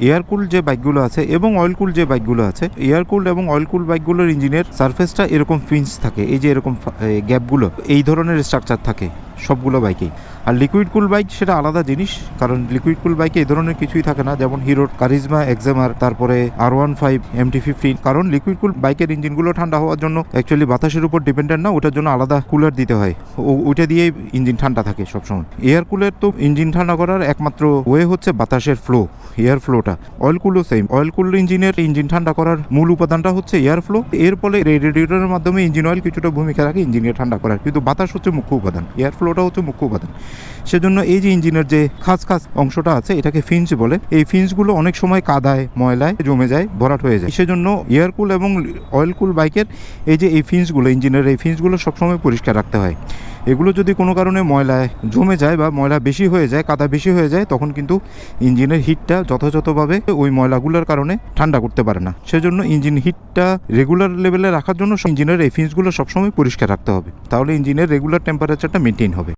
Air কুল যে বাইকগুলো আছে এবং অয়েল কুল যে বাইকগুলো আছে, এয়ার কুল এবং অয়েল কুল বাইকগুলোর ইঞ্জিনের সারফেসটা এরকম ফিন্স থাকে, এই যে এরকম গ্যাপগুলো, এই ধরনের স্ট্রাকচার থাকে সবগুলো বাইকেই। আর লিকুইড কুল বাইক সেটা আলাদা জিনিস, কারণ লিকুইড কুল বাইকে এই ধরনের কিছুই থাকে না, যেমন হিরোর কারিজমা, এক্সেমার, তারপরে R15, MT-15। কারণ লিকুইড কুল বাইকের ইঞ্জিনগুলো ঠান্ডা হওয়ার জন্য অ্যাকচুয়ালি বাতাসের উপর ডিপেন্ডেন্ট না, ওটার জন্য আলাদা কুলার দিতে হয়, ওইটা দিয়েই ইঞ্জিন ঠান্ডা থাকে সবসময়। এয়ার কুলের তো ইঞ্জিন ঠান্ডা করার একমাত্র ওয়ে হচ্ছে বাতাসের ফ্লো, এয়ার ফ্লোটা। অয়েল কুলও সেম, অয়েল কুল ইঞ্জিনের ইঞ্জিন ঠান্ডা করার মূল উপাদানটা হচ্ছে এয়ার ফ্লো। এর ফলে রেডিয়েটরের মাধ্যমে ইঞ্জিন অয়েল কিছুটা ভূমিকা রাখে ইঞ্জিনকে ঠান্ডা করার, কিন্তু বাতাস হচ্ছে মুখ্য উপাদান, এয়ার ফ্লোটা হচ্ছে মুখ্য উপাদান। সেজন্য এই যে ইঞ্জিনের যে খাস খাস অংশটা আছে এটাকে ফিন্স বলে। এই ফিন্সগুলো অনেক সময় কাদায়, ময়লায় জমে যায়, ভরাট হয়ে যায়। সেজন্য এয়ার কুল এবং অয়েল কুল বাইকের এই যে এই ফিন্সগুলো, ইঞ্জিনের এই ফিন্সগুলো সবসময় পরিষ্কার রাখতে হয়। এগুলো যদি কোনো কারণে ময়লায় জমে যায় বা ময়লা বেশি হয়ে যায়, কাদা বেশি হয়ে যায়, তখন কিন্তু ইঞ্জিনের হিটটা যথাযথভাবে ওই ময়লাগুলোর কারণে ঠান্ডা করতে পারে না। সেজন্য ইঞ্জিন হিটটা রেগুলার লেভেলে রাখার জন্য ইঞ্জিনের এই ফিন্সগুলো সবসময় পরিষ্কার রাখতে হবে, তাহলে ইঞ্জিনের রেগুলার টেম্পারেচারটা মেনটেন হবে।